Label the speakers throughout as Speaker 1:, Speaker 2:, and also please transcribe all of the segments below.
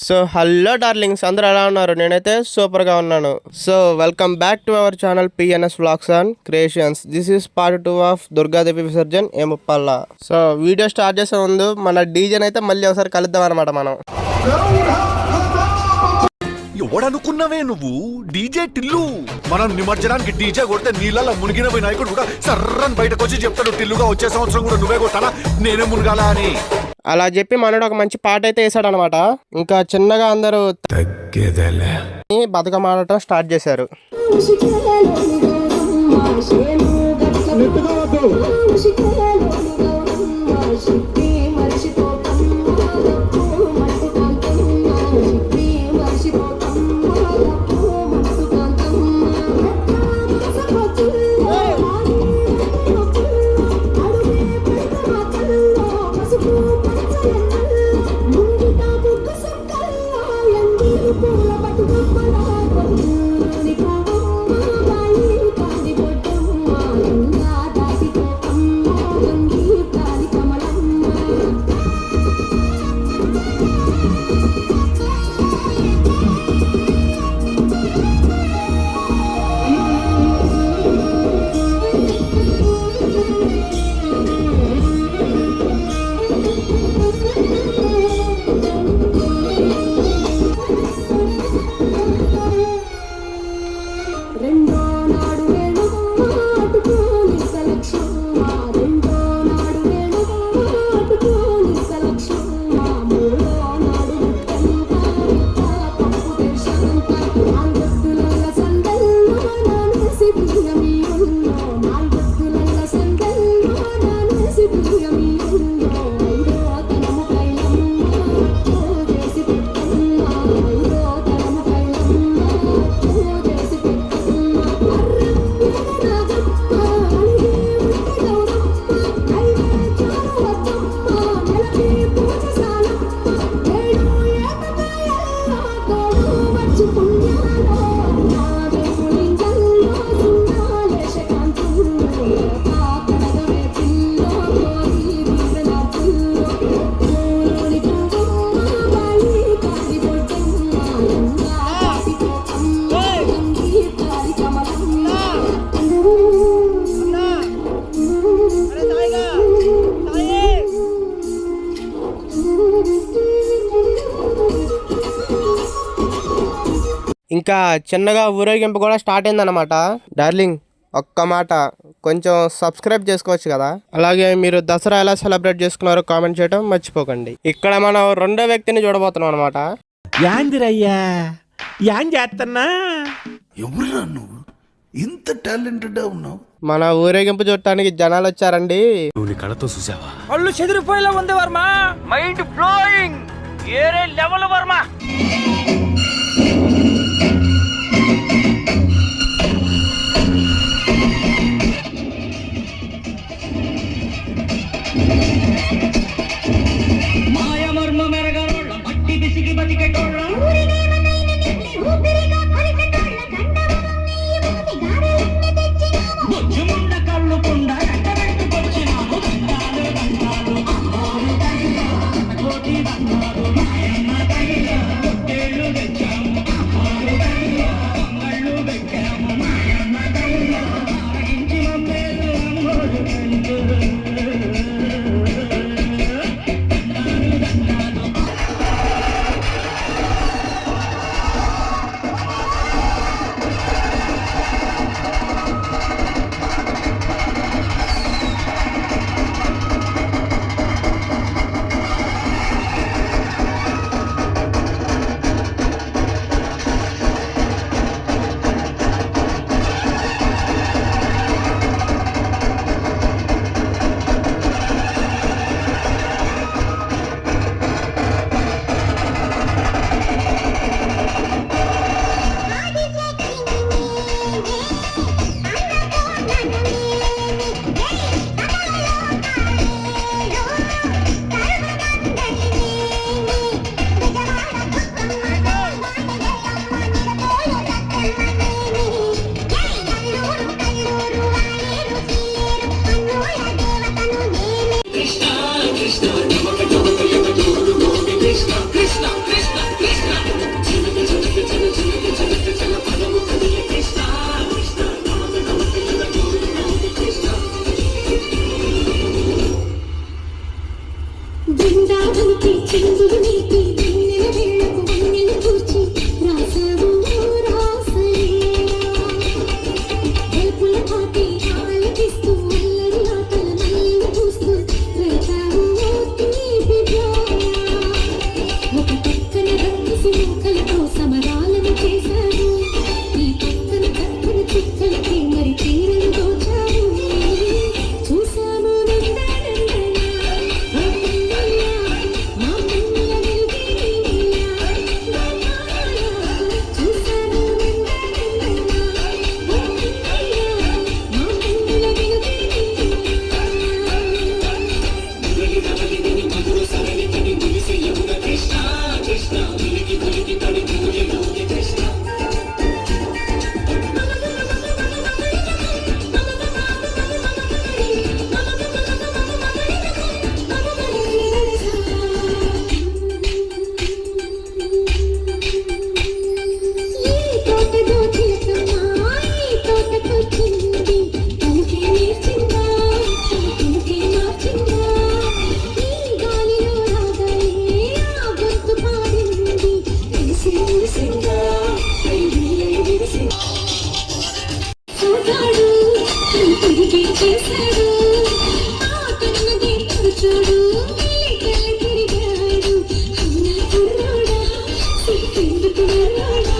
Speaker 1: So hello darlings, అందరూ ఎలా ఉన్నారు? నేనైతే సూపర్గా ఉన్నాను. So welcome back to our channel PNS vlogs and creations. This is part 2 of Durgadevi Visarjan ఏముప్పల్ల. సో వీడియో స్టార్ట్ చేసే ముందు మన డీజేని అయితే మళ్ళీ ఒకసారి కలుద్దాం అనమాట మనం.
Speaker 2: ఎవడనుకున్నావే నువ్వు? డీజే టిల్లు. మనం నిమజ్జనానికి డీజే కొడితే నీళ్ళలో మునిగిన వినాయకుడు కూడా సర్రని బయటకు వచ్చి చెప్తాడు, టిల్లుగా వచ్చే సంవత్సరం కూడా నువ్వే కొట్టాలా, నేనే మునగాల అని.
Speaker 1: అలా చెప్పి మనోడు ఒక మంచి పాట అయితే వేసాడు అనమాట. ఇంకా చిన్నగా అందరూ బతుకమ్మ ఆడటం స్టార్ట్ చేశారు. ఇంకా చిన్నగా ఊరేగింపు కూడా స్టార్ట్ అయిందన్నమాట. డార్లింగ్, ఒక్క మాట, కొంచెం సబ్స్క్రైబ్ చేసుకోవచ్చు కదా. అలాగే మీరు దసరా ఎలా సెలబ్రేట్ చేసుకున్నారో కామెంట్ చేయడం మర్చిపోకండి. ఇక్కడ మనం రెండో వ్యక్తిని చూడబోతున్నాం అనమాట.
Speaker 3: యాందిరయ్యా యాన్ చేస్తున్నా?
Speaker 2: ఎవరురా నువ్వు? ఇంత టాలెంటెడ్ ఉన్నావు.
Speaker 1: మన ఊరేగింపు చూడటానికి జనాలు వచ్చారండి.
Speaker 2: నువ్వు నీ కళతో చూసావా?
Speaker 3: కళ్ళు చెదిరిపోయేలా ఉంది వర్మ. మైండ్ బ్లోయింగ్, ఏరే లెవెల్ వర్మ.
Speaker 4: మాయమర్మ మెరగరోళ్ళ మట్టి బిసికి బతికెటోళ్ళ బొజ్జుముండ కళ్ళు కుండ కట్టబెట్టుకొచ్చినాము. దండాలు దండాలు అమ్మారు కైలా కోటి దండాలు మాయమ్మ కైలా పొట్టేళ్ళు తెచ్చాము. అమ్మారు కైలా పొంగళ్ళు పెట్టాము. మాయమ్మ కైలా ఆరగించి మమ్మేలు అమ్మోరు కంటు.
Speaker 5: కలిసి మొక్కలతో సమరాలను చేశారు. ఈ పక్కన చక్కన చుక్కలకి మరి తీరలు దోచారు. చూశాము మా కన్నుల వెలుగే చూశాను మా కన్నుల వెలుగే చేశాడు ఆ కన్నది చూడు తిరిగాడు అన్న కుర్రాడా సిక్కిందుకు వెళ్ళాడా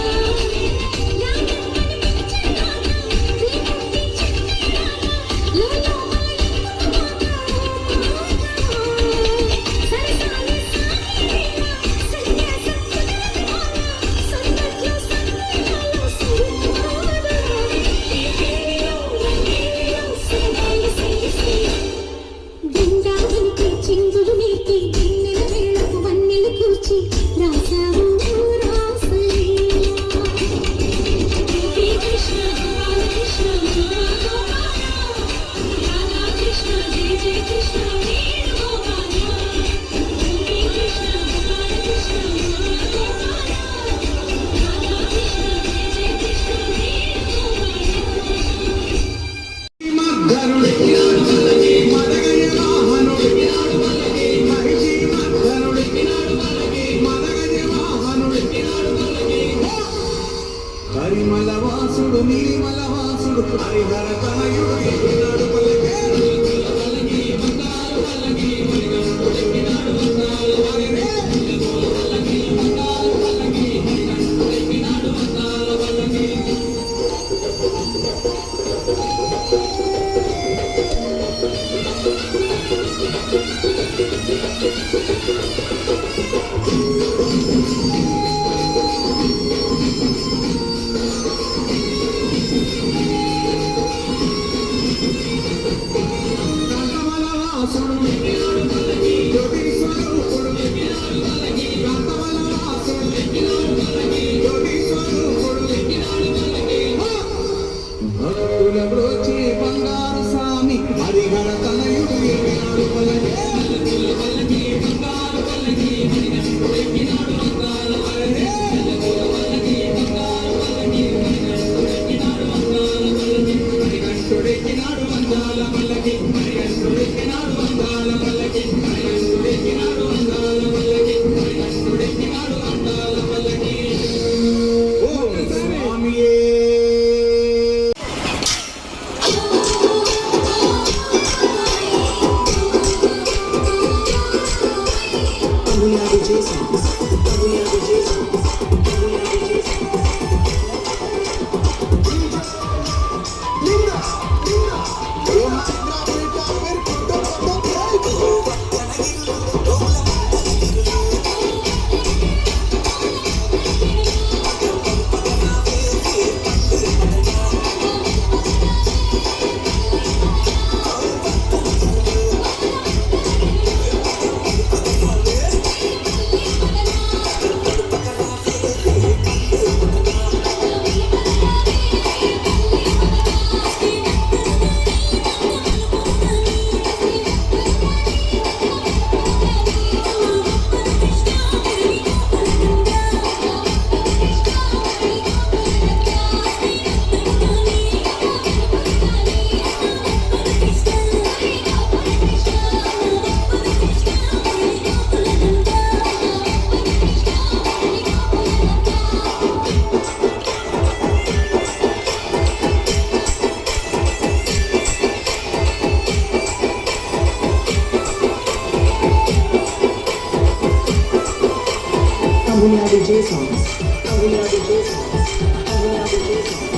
Speaker 5: బృందావనికి చింగులు నేర్పి వెన్నెల వేళకు వన్నెలు కూర్చి రాసావు రాసలీలా. హరే కృష్ణ బాలకృష్ణ రాధా కృష్ణ జయ జయ కృష్ణ వేణుగోపాల. హరే కృష్ణ బాలకృష్ణ రాధా కృష్ణ జయ జయ కృష్ణ
Speaker 6: హరిమలవాసుడు నీలిమలవాసుడు హరిహర తనయుడు ఎక్కినాడు పల్లకే
Speaker 4: Tamilia DJ songs. Tamilia DJ songs. Tamilia DJ songs.